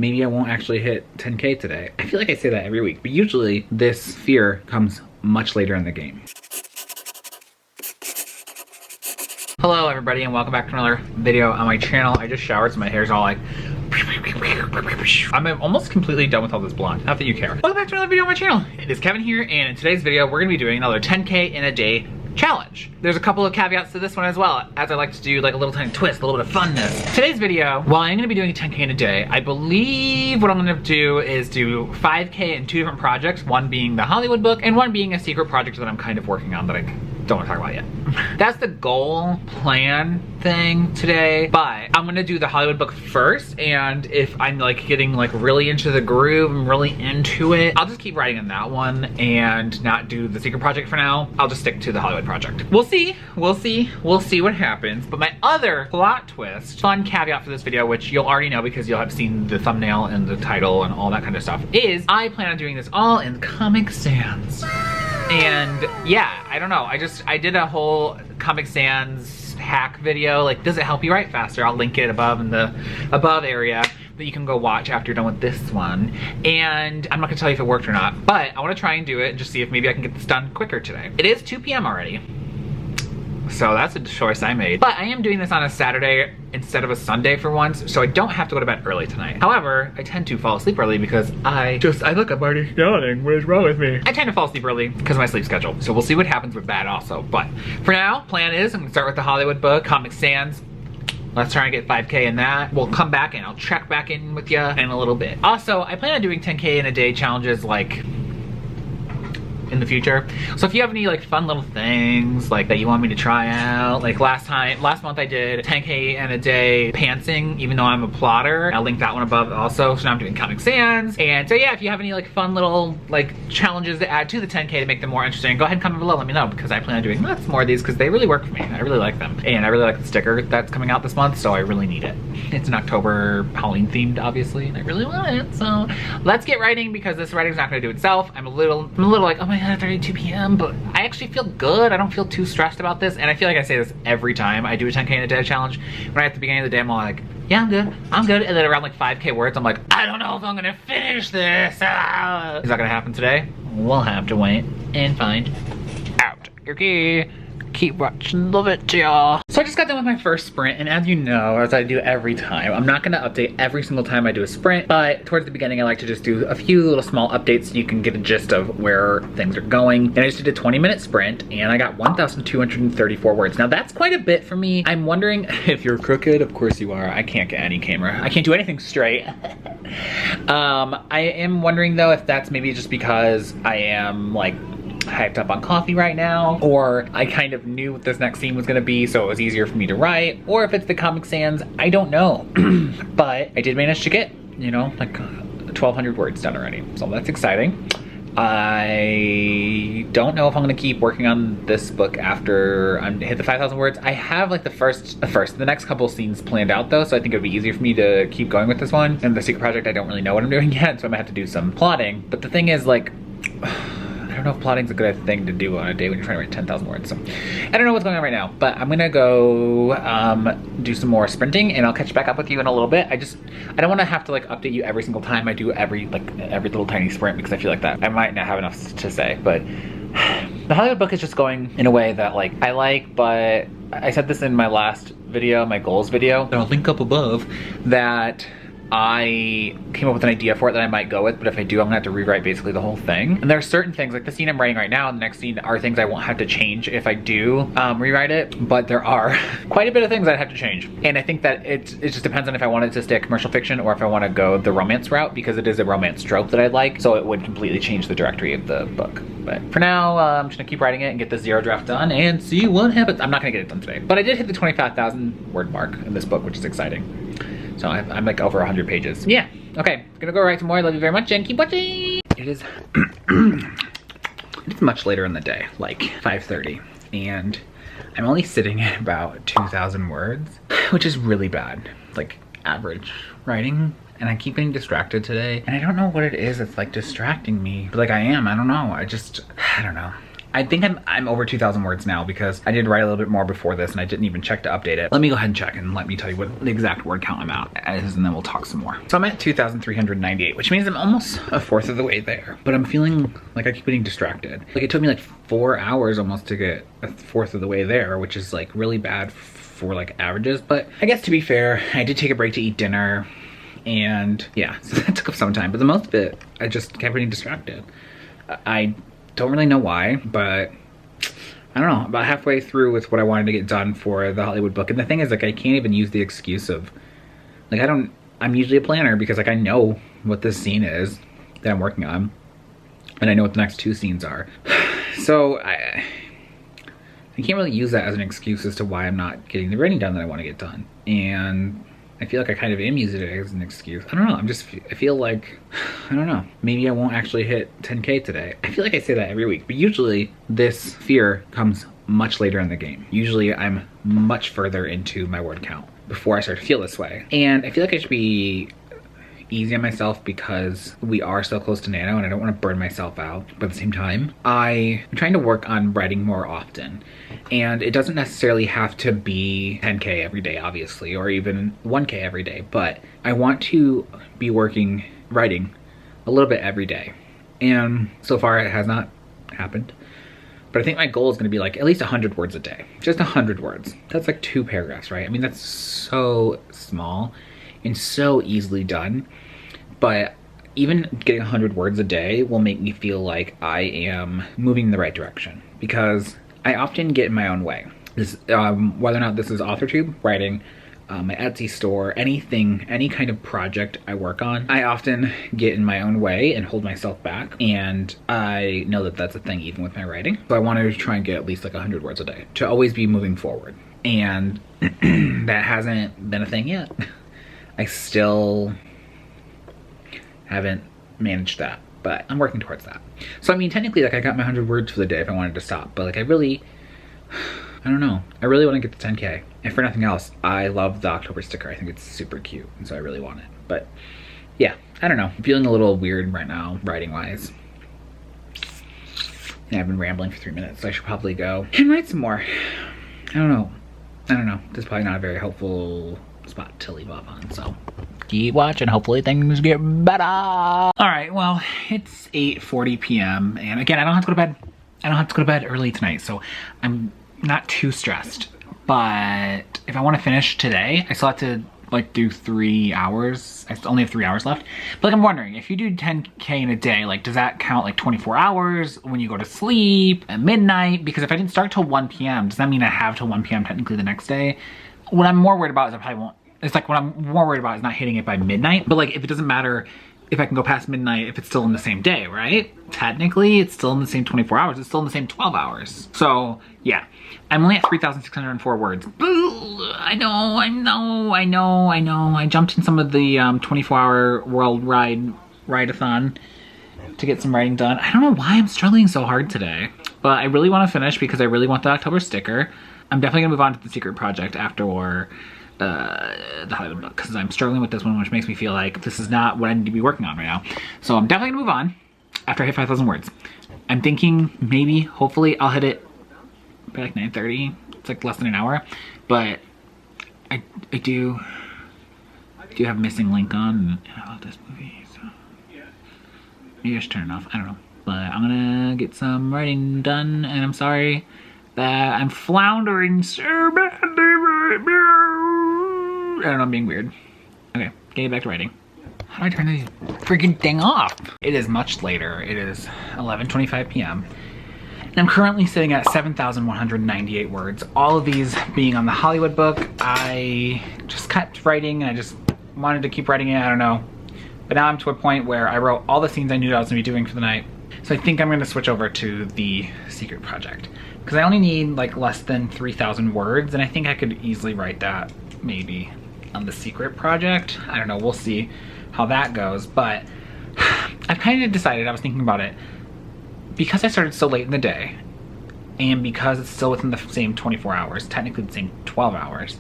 maybe I won't actually hit 10K today. I feel like I say that every week, but usually this fear comes much later in the game. Hello everybody and welcome back to another video on my channel. I just showered so my hair's all like I'm almost completely done with all this blonde. Not that you care. Welcome back to another video on my channel. It is Kevin here, and in today's video we're gonna be doing another 10K in a day challenge. There's a couple of caveats to this one as well, as I like to do like a little tiny twist, a little bit of funness. Today's video, while I'm gonna be doing a 10K in a day, I believe what I'm gonna do is do 5K in two different projects, one being the Hollywood book and one being a secret project that I'm kind of working on that I don't want to talk about yet. That's the goal plan thing today, but I'm gonna do the Hollywood book first, and if I'm like getting like really into the groove, I'm really into it, I'll just keep writing on that one and not do the secret project for now. I'll just stick to the Hollywood project. We'll see what happens. But my other plot twist, fun caveat for this video, which you'll already know because you'll have seen the thumbnail and the title and all that kind of stuff, is I plan on doing this all in Comic Sans. And yeah, I don't know, I did a whole Comic Sans hack video, like does it help you write faster? I'll link it above in the above area that you can go watch after you're done with this one. And I'm not gonna tell you if it worked or not, but I wanna try and do it and just see if maybe I can get this done quicker today. It is 2 p.m. already, so that's a choice I made. But I am doing this on a Saturday instead of a Sunday for once, so I don't have to go to bed early tonight. However, I tend to fall asleep early because look, I'm already yawning. What is wrong with me? I tend to fall asleep early because of my sleep schedule. So we'll see what happens with that also. But for now, plan is I'm gonna start with the Hollywood book, Comic Sans. Let's try and get 5K in that. We'll come back and I'll check back in with you in a little bit. Also, I plan on doing 10K in a day challenges like in the future. So if you have any like fun little things like that you want me to try out, like last month I did 10K in a day pantsing, even though I'm a plotter. I'll link that one above also. So now I'm doing Comic Sans. And so yeah, if you have any like fun little like challenges to add to the 10K to make them more interesting, go ahead and comment below, let me know, because I plan on doing lots more of these because they really work for me. I really like them. And I really like the sticker that's coming out this month, so I really need it. It's an October Halloween themed, obviously, and I really want it. So let's get writing, because this writing's not gonna do itself. I'm a little like, oh my god, it's already 2 p.m. but I actually feel good. I don't feel too stressed about this, and I feel like I say this every time I do a 10K in a day challenge. When at the beginning of the day, I'm like, yeah, I'm good, and then around like 5K words, I'm like, I don't know if I'm gonna finish this. Is that gonna happen today? We'll have to wait and find out. Okay. Keep watching, love it, y'all. So I just got done with my first sprint, and as you know, as I do every time, I'm not gonna update every single time I do a sprint, but towards the beginning I like to just do a few little small updates so you can get a gist of where things are going. And I just did a 20-minute sprint, and I got 1,234 words. Now that's quite a bit for me. I'm wondering if you're crooked. Of course you are. I can't get any camera. I can't do anything straight. I am wondering though if that's maybe just because I am like hyped up on coffee right now, or I kind of knew what this next scene was gonna be, so it was easier for me to write, or if it's the Comic Sans, I don't know. But I did manage to get, you know, like 1,200 words done already, so that's exciting. I don't know if I'm gonna keep working on this book after I hit the 5,000 words. I have like the next couple scenes planned out though, so I think it would be easier for me to keep going with this one. And the secret project, I don't really know what I'm doing yet, so I might have to do some plotting. But the thing is, like, I don't know if plotting's a good thing to do on a day when you're trying to write 10,000 words. So I don't know what's going on right now, but I'm gonna go do some more sprinting, and I'll catch back up with you in a little bit. I don't want to have to like update you every single time I do every little tiny sprint, because I feel like that I might not have enough to say. But the Hollywood book is just going in a way that like I like, but I said this in my last video, my goals video, that I'll link up above, that I came up with an idea for it that I might go with, but if I do, I'm gonna have to rewrite basically the whole thing. And there are certain things, like the scene I'm writing right now and the next scene are things I won't have to change if I do rewrite it, but there are quite a bit of things I'd have to change. And I think that it just depends on if I wanted to stay a commercial fiction or if I wanna go the romance route, because it is a romance trope that I like, so it would completely change the directory of the book. But for now, I'm just gonna keep writing it and get the 0 draft done and see what happens. I'm not gonna get it done today, but I did hit the 25,000 word mark in this book, which is exciting. So I'm like over 100 pages. Yeah, okay, gonna go write some more. Love you very much and keep watching. It is, it's much later in the day, like 5:30, and I'm only sitting at about 2,000 words, which is really bad, like average writing. And I keep getting distracted today, and I don't know what it is that's like distracting me, but like I don't know, I don't know. I think I'm over 2,000 words now because I did write a little bit more before this and I didn't even check to update it. Let me go ahead and check and let me tell you what the exact word count I'm at as, and then we'll talk some more. So I'm at 2,398, which means I'm almost a fourth of the way there, but I'm feeling like I keep getting distracted. Like it took me like 4 hours almost to get a fourth of the way there, which is like really bad for like averages. But I guess to be fair, I did take a break to eat dinner and yeah, so that took up some time, but the most of it, I just kept getting distracted. I don't really know why, but I don't know, about halfway through with what I wanted to get done for the Hollywood book. And the thing is, like, I can't even use the excuse of, like, I'm usually a planner because, like, I know what this scene is that I'm working on. And I know what the next 2 scenes are. So, I can't really use that as an excuse as to why I'm not getting the writing done that I want to get done. And I feel like I kind of am using it as an excuse. I don't know, I feel like, I don't know, maybe I won't actually hit 10K today. I feel like I say that every week, but usually this fear comes much later in the game. Usually I'm much further into my word count before I start to feel this way. And I feel like I should be easy on myself because we are so close to Nano and I don't want to burn myself out. But at the same time, I'm trying to work on writing more often. And it doesn't necessarily have to be 10K every day, obviously, or even 1K every day, but I want to be writing a little bit every day. And so far it has not happened. But I think my goal is going to be like at least 100 words a day. Just 100 words. That's like 2 paragraphs, right? I mean, that's so small and so easily done. But even getting 100 words a day will make me feel like I am moving in the right direction, because I often get in my own way. This, whether or not this is AuthorTube, writing, my Etsy store, anything, any kind of project I work on, I often get in my own way and hold myself back. And I know that that's a thing even with my writing. So I want to try and get at least like 100 words a day to always be moving forward. And that hasn't been a thing yet. I still haven't managed that, but I'm working towards that. So I mean, technically, like, I got my 100 words for the day if I wanted to stop, but like I don't know. I really want to get to 10K. And for nothing else, I love the October sticker. I think it's super cute, and so I really want it. But yeah, I don't know. I'm feeling a little weird right now, writing-wise. And I've been rambling for 3 minutes, so I should probably go and write some more. I don't know. This is probably not a very helpful spot to leave off on, so keep watching. Hopefully things get better. All right, well, it's 8:40 p.m. and again, I don't have to go to bed. I don't have to go to bed early tonight, so I'm not too stressed. But if I want to finish today, I still have to like do 3 hours. I only have 3 hours left. But like, I'm wondering, if you do 10K in a day, like, does that count like 24 hours when you go to sleep at midnight? Because if I didn't start till 1 p.m., does that mean I have till 1 p.m. technically the next day? What I'm more worried about is I probably won't. It's like, what I'm more worried about is not hitting it by midnight. But like, if it doesn't matter if I can go past midnight, if it's still in the same day, right? Technically, it's still in the same 24 hours. It's still in the same 12 hours. So yeah, I'm only at 3,604 words. I know. I jumped in some of the 24-hour world ride-a-thon to get some writing done. I don't know why I'm struggling so hard today, but I really want to finish because I really want the October sticker. I'm definitely gonna move on to the secret project after the Hollywood book, because I'm struggling with this one, which makes me feel like this is not what I need to be working on right now. So I'm definitely gonna move on after I hit 5,000 words. I'm thinking maybe, hopefully, I'll hit it by like 9:30. It's like less than an hour, but I do have Missing Link on, and I love this movie, so maybe I should turn it off. I don't know, but I'm gonna get some writing done, and I'm sorry that I'm floundering so badly right now. I don't know, I'm being weird. Okay, getting back to writing. How do I turn this freaking thing off? It is much later. It is 11:25 p.m. And I'm currently sitting at 7,198 words. All of these being on the Hollywood book. I just kept writing and I just wanted to keep writing it, I don't know. But now I'm to a point where I wrote all the scenes I knew I was gonna be doing for the night. So I think I'm gonna switch over to the secret project, because I only need like less than 3,000 words, and I think I could easily write that maybe on the secret project. I don't know, we'll see how that goes. But I've kind of decided, I was thinking about it, because I started so late in the day, and because it's still within the same 24 hours, technically the same 12 hours,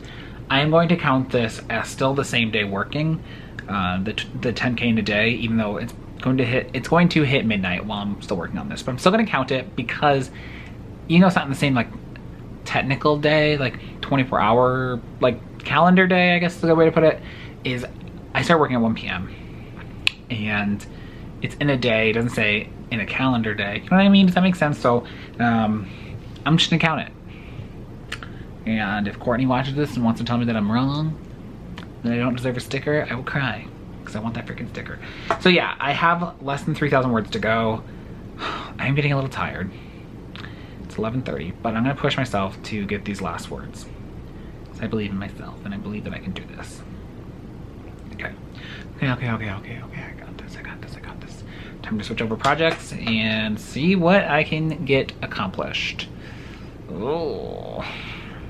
I am going to count this as still the same day working, the 10K in a day, even though it's going to hit midnight while I'm still working on this. But I'm still going to count it because you know, it's not in the same like technical day, like 24-hour like calendar day, I guess is a good way to put it, is I start working at 1 p.m. and it's in a day, it doesn't say in a calendar day. You know what I mean? Does that make sense? So I'm just gonna count it. And if Courtney watches this and wants to tell me that I'm wrong, that I don't deserve a sticker, I will cry because I want that freaking sticker. So yeah, I have less than 3,000 words to go. I'm getting a little tired. It's 11:30, but I'm gonna push myself to get these last words. I believe in myself and I believe that I can do this. Okay. Okay. I got this. Time to switch over projects and see what I can get accomplished. Oh,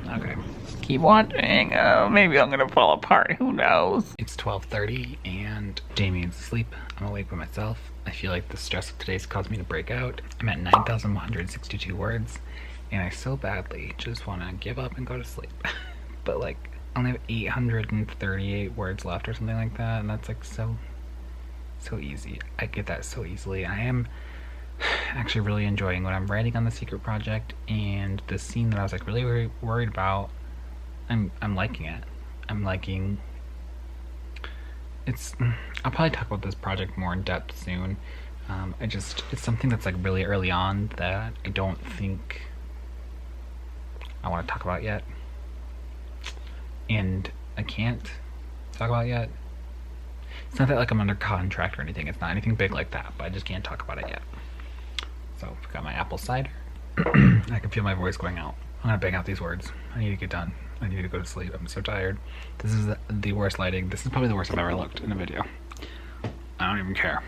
okay. Keep watching. Oh, maybe I'm gonna fall apart. Who knows? It's 12:30 and Damien's asleep. I'm awake by myself. I feel like the stress of today's caused me to break out. I'm at 9,162 words and I so badly just want to give up and go to sleep. But like, I only have 838 words left or something like that, and that's like so easy. I get that so easily. I am actually really enjoying what I'm writing on the secret project, and the scene that I was like really worried about, I'm liking it. I'm liking it's. I'll probably talk about this project more in depth soon. It's something that's like really early on that I don't think I want to talk about yet, and I can't talk about it yet. It's not that like I'm under contract or anything. It's not anything big like that, but I just can't talk about it yet. So I've got my apple cider. I can feel my voice going out. I'm gonna bang out these words. I need to get done. I need to go to sleep. I'm so tired. This is the worst lighting. This is probably the worst I've ever looked in a video. I don't even care.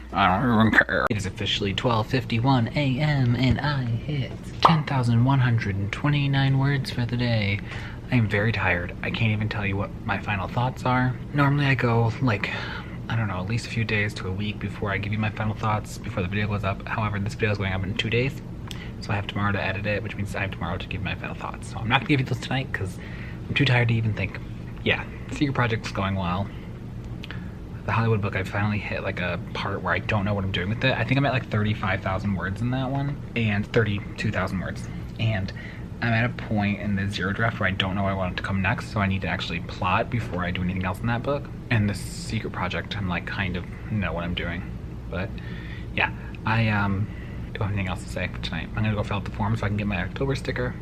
It is officially 12:51 a.m. and I hit 10,129 words for the day. I am very tired. I can't even tell you what my final thoughts are. Normally I go like, I don't know, at least a few days to a week before I give you my final thoughts before the video goes up. However, this video is going up in 2 days. So I have tomorrow to edit it, which means I have tomorrow to give my final thoughts. So I'm not gonna give you those tonight because I'm too tired to even think. Yeah, the secret project's going well. The Hollywood book, I finally hit like a part where I don't know what I'm doing with it. I think I'm at like 35,000 words in that one and 32,000 words. And I'm at a point in the zero draft where I don't know what I want to come next, so I need to actually plot before I do anything else in that book. And the secret project, I'm like kind of know what I'm doing. But yeah, I don't have anything else to say for tonight. I'm gonna go fill out the form so I can get my October sticker.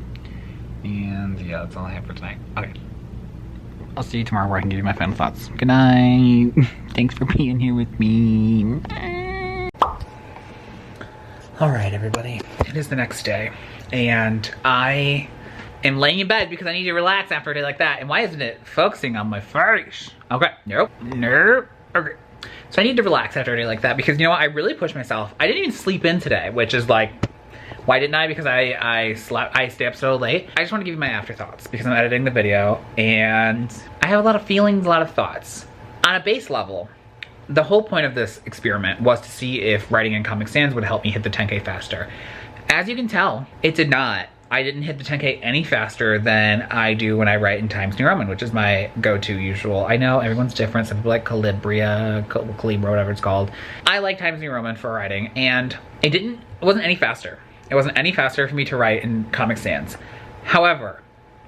And yeah, that's all I have for tonight. Okay. I'll see you tomorrow where I can give you my final thoughts. Good night. Thanks for being here with me. Alright everybody, it is the next day and I am laying in bed because I need to relax after a day like that. And why isn't it focusing on my face? Okay, nope. Okay. So I need to relax after a day like that because you know what, I really pushed myself. I didn't even sleep in today, which is like, why didn't I? Because I stay up so late. I just want to give you my afterthoughts because I'm editing the video and I have a lot of feelings, a lot of thoughts. On a base level, the whole point of this experiment was to see if writing in Comic Sans would help me hit the 10K faster. As you can tell, it did not. I didn't hit the 10K any faster than I do when I write in Times New Roman, which is my go-to usual. I know everyone's different. Some people like Calibra, whatever it's called. I like Times New Roman for writing and it wasn't any faster. It wasn't any faster for me to write in Comic Sans. However,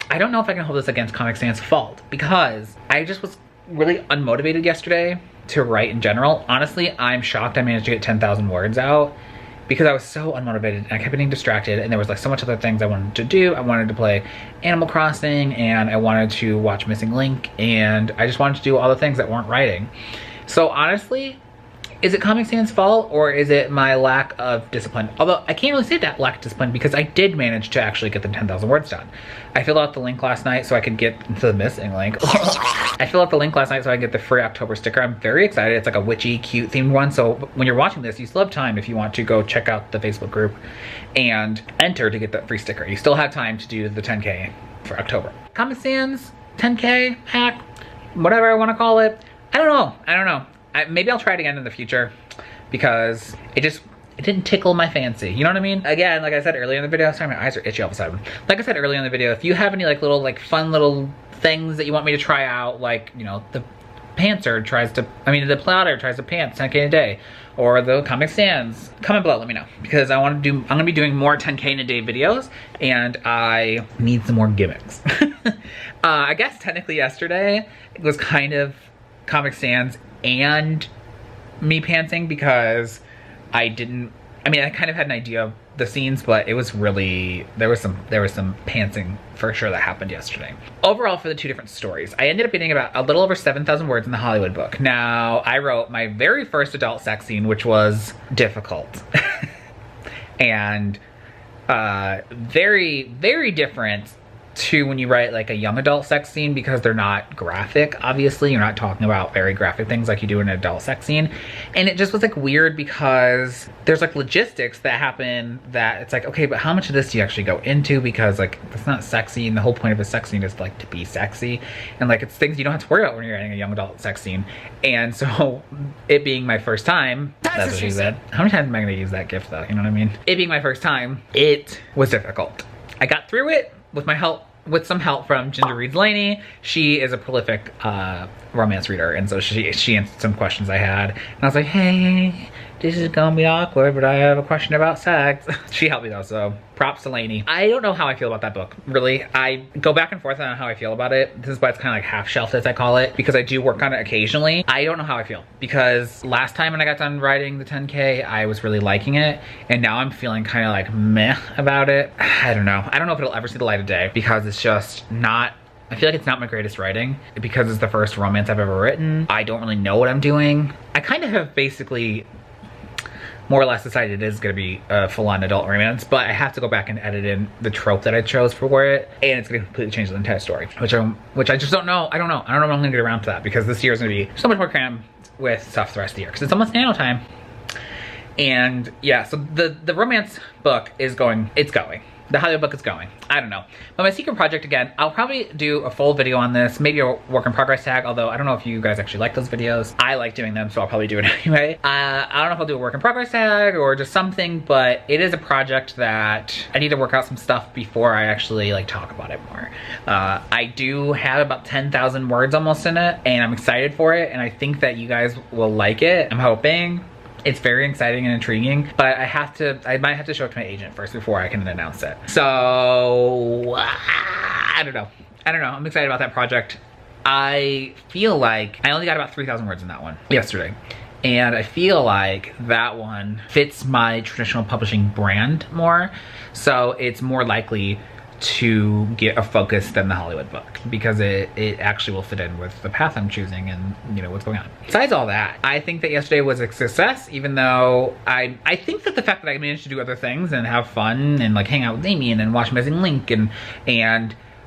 I don't know if I can hold this against Comic Sans' fault because I just was really unmotivated yesterday to write in general. Honestly, I'm shocked I managed to get 10,000 words out because I was so unmotivated and I kept getting distracted and there was like so much other things I wanted to do. I wanted to play Animal Crossing and I wanted to watch Missing Link and I just wanted to do all the things that weren't writing. So honestly, is it Comic Sans' fault or is it my lack of discipline? Although I can't really say that lack of discipline because I did manage to actually get the 10,000 words done. I filled out the link last night so I could get the Missing Link. I filled out the link last night so I could get the free October sticker. I'm very excited. It's like a witchy, cute themed one. So when you're watching this, you still have time if you want to go check out the Facebook group and enter to get that free sticker. You still have time to do the 10K for October. Comic Sans, 10K, hack, whatever I want to call it. I don't know. Maybe I'll try it again in the future because it didn't tickle my fancy. You know what I mean? Again, like I said earlier in the video, sorry, my eyes are itchy all of a sudden. Like I said earlier in the video, if you have any like little like fun little things that you want me to try out, like, you know, the plotter tries to pants 10K in a day, or the comic SANS. Comment below, let me know, because I'm gonna be doing more 10K in a day videos, and I need some more gimmicks. I guess technically yesterday was kind of comic SANS and me pantsing, because I kind of had an idea of the scenes, but it was really, there was some pantsing for sure that happened yesterday. Overall, for the two different stories, I ended up getting about a little over 7,000 words in the Hollywood book. Now, I wrote my very first adult sex scene, which was difficult. And very, very different to when you write like a young adult sex scene, because they're not graphic. Obviously, you're not talking about very graphic things like you do in an adult sex scene. And it just was like weird, because there's like logistics that happen that it's like, okay, but how much of this do you actually go into? Because like, it's not sexy, and the whole point of a sex scene is like to be sexy. And like, it's things you don't have to worry about when you're writing a young adult sex scene. And so it being my first time, that's what she said. How many times am I gonna use that gif though? You know what I mean? It being my first time, it was difficult. I got through it with some help from Ginger Reads Laney. She is a prolific romance reader, and so she answered some questions I had. And I was like, hey, this is gonna be awkward, but I have a question about sex. She helped me though, so props to Laney. I don't know how I feel about that book, really. I go back and forth on how I feel about it. This is why it's kind of like half shelved, as I call it, because I do work on it occasionally. I don't know how I feel, because last time when I got done writing the 10K, I was really liking it, and now I'm feeling kind of like meh about it. I don't know. I don't know if it'll ever see the light of day, because it's just not, I feel like it's not my greatest writing, because it's the first romance I've ever written. I don't really know what I'm doing. I kind of have basically more or less decided it is gonna be a full-on adult romance, but I have to go back and edit in the trope that I chose for it, and it's gonna completely change the entire story, which I just don't know. I don't know if I'm gonna get around to that, because this year is gonna be so much more crammed with stuff the rest of the year, because it's almost nano time. And yeah, so the romance book is going. It's going. The Hollywood book is going. I don't know. But my secret project, again, I'll probably do a full video on this, maybe a work in progress tag, although I don't know if you guys actually like those videos. I like doing them, so I'll probably do it anyway. I don't know if I'll do a work in progress tag or just something, but it is a project that I need to work out some stuff before I actually like talk about it more. I do have about 10,000 words almost in it, and I'm excited for it, and I think that you guys will like it. I'm hoping. It's very exciting and intriguing, but I might have to show it to my agent first before I can announce it. So, I don't know. I'm excited about that project. I feel like I only got about 3,000 words in that one yesterday. And I feel like that one fits my traditional publishing brand more. So it's more likely to get a focus than the Hollywood book, because it actually will fit in with the path I'm choosing and you know what's going on. Besides all that, I think that yesterday was a success, even though I think that the fact that I managed to do other things and have fun and like hang out with Amy and then watch Missing Link and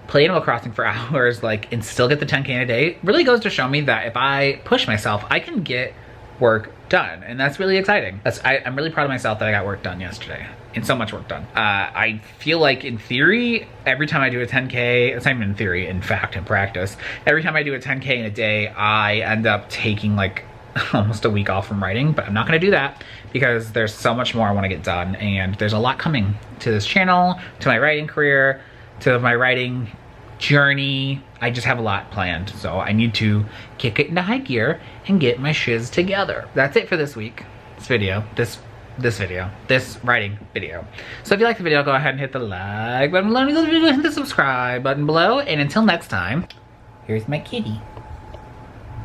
play Animal Crossing for hours, like, and still get the 10K in a day really goes to show me that if I push myself, I can get work done, and that's really exciting. I'm really proud of myself that I got work done yesterday, and so much work done. I feel like in theory, every time I do a 10K, it's not even in theory, in fact, in practice, every time I do a 10K in a day, I end up taking like almost a week off from writing, but I'm not gonna do that because there's so much more I wanna get done, and there's a lot coming to this channel, to my writing career, to my writing journey. I just have a lot planned, so I need to kick it into high gear and get my shiz together. That's it for this week. This writing video. So if you like the video, go ahead and hit the like button below, and hit the subscribe button below, and until next time, here's my kitty.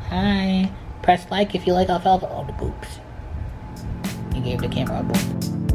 Hi. Press like if you like alfalfa. Oh, the boops. You gave the camera a boop.